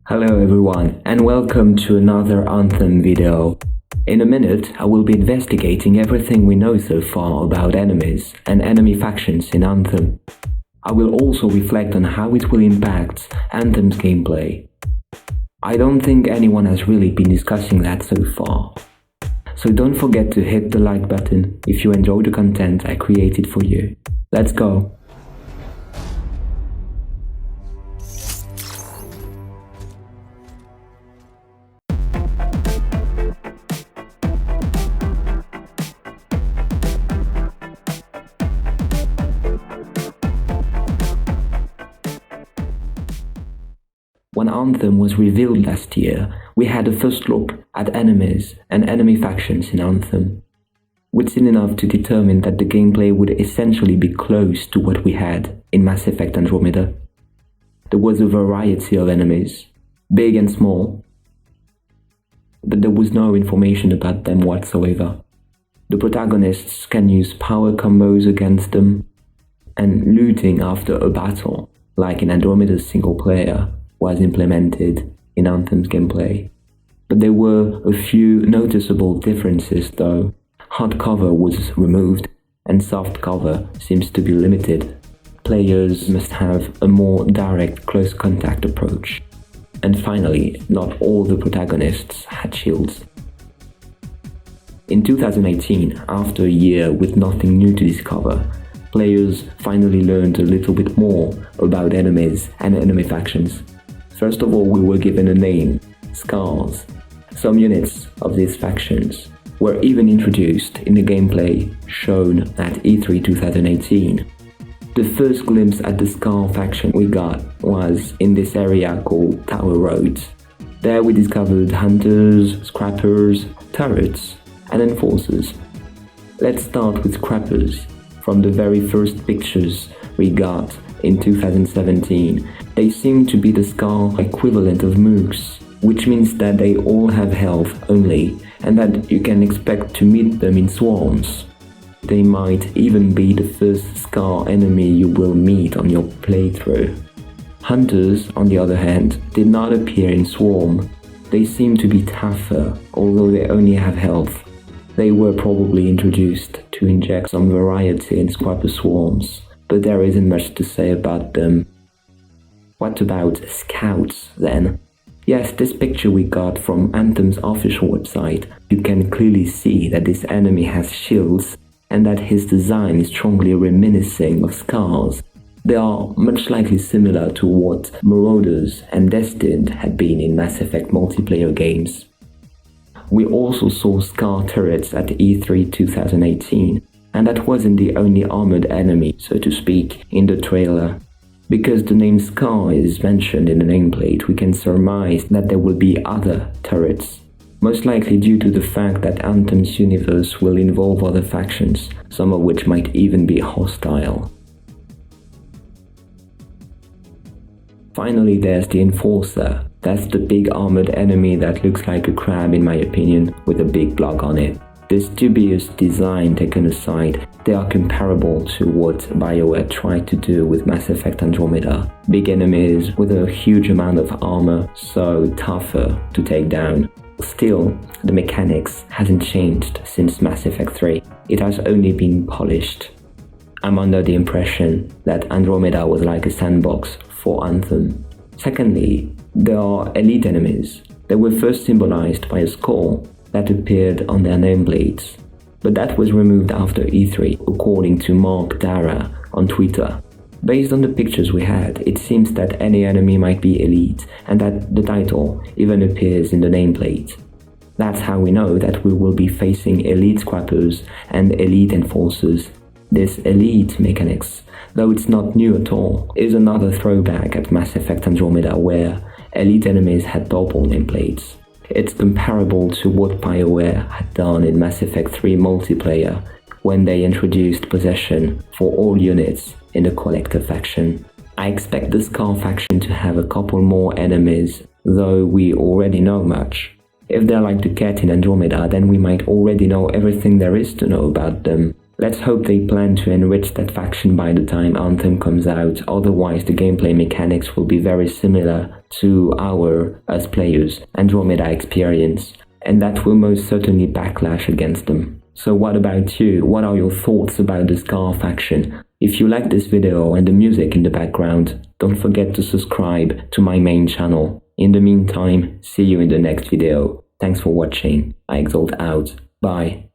Hello everyone, and welcome to another Anthem video. In a minute, I will be investigating everything we know so far about enemies and enemy factions in Anthem. I will also reflect on how it will impact Anthem's gameplay. I don't think anyone has really been discussing that so far. So don't forget to hit the like button if you enjoy the content I created for you. Let's go! When Anthem was revealed last year, we had a first look at enemies and enemy factions in Anthem. We'd seen enough to determine that the gameplay would essentially be close to what we had in Mass Effect Andromeda. There was a variety of enemies, big and small, but there was no information about them whatsoever. The protagonists can use power combos against them, and looting after a battle, like in Andromeda's single player, was implemented in Anthem's gameplay. But there were a few noticeable differences though. Hard cover was removed and soft cover seems to be limited. Players must have a more direct close contact approach. And finally, not all the protagonists had shields. In 2018, after a year with nothing new to discover, players finally learned a little bit more about enemies and enemy factions. First of all, we were given a name, Scars. Some units of these factions were even introduced in the gameplay shown at E3 2018. The first glimpse at the Scar faction we got was in this area called Tower Roads. There we discovered hunters, scrappers, turrets, and enforcers. Let's start with scrappers. From the very first pictures we got in 2017, they seem to be the Scar equivalent of mooks, which means that they all have health only, and that you can expect to meet them in swarms. They might even be the first Scar enemy you will meet on your playthrough. Hunters, on the other hand, did not appear in swarm. They seem to be tougher, although they only have health. They were probably introduced to inject some variety in scrapper swarms, but there isn't much to say about them. What about scouts then? Yes, this picture we got from Anthem's official website. You can clearly see that this enemy has shields and that his design is strongly reminiscing of Scars. They are much likely similar to what Marauders and Destined had been in Mass Effect multiplayer games. We also saw Scar turrets at E3 2018, and that wasn't the only armored enemy, so to speak, in the trailer. Because the name Scar is mentioned in the nameplate, we can surmise that there will be other turrets, most likely due to the fact that Anthem's universe will involve other factions, some of which might even be hostile. Finally, there's the Enforcer. That's the big armored enemy that looks like a crab in my opinion, with a big block on it. This dubious design taken aside, they are comparable to what BioWare tried to do with Mass Effect Andromeda. Big enemies with a huge amount of armor, so tougher to take down. Still, the mechanics hasn't changed since Mass Effect 3. It has only been polished. I'm under the impression that Andromeda was like a sandbox for Anthem. Secondly, there are elite enemies. They were first symbolized by a skull that appeared on their nameplates, but that was removed after E3, according to Mark Dara on Twitter. Based on the pictures we had, it seems that any enemy might be elite, and that the title even appears in the nameplate. That's how we know that we will be facing elite scrappers and elite enforcers. This elite mechanics, though it's not new at all, is another throwback at Mass Effect Andromeda where elite enemies had double nameplates. It's comparable to what BioWare had done in Mass Effect 3 multiplayer when they introduced possession for all units in the Collector faction. I expect the Scar faction to have a couple more enemies, though we already know much. If they're like the Kett in Andromeda, then we might already know everything there is to know about them. Let's hope they plan to enrich that faction by the time Anthem comes out, otherwise the gameplay mechanics will be very similar to our, as players, Andromeda experience, and that will most certainly backlash against them. So what about you? What are your thoughts about the Scar faction? If you like this video and the music in the background, don't forget to subscribe to my main channel. In the meantime, see you in the next video. Thanks for watching. I exalt out. Bye.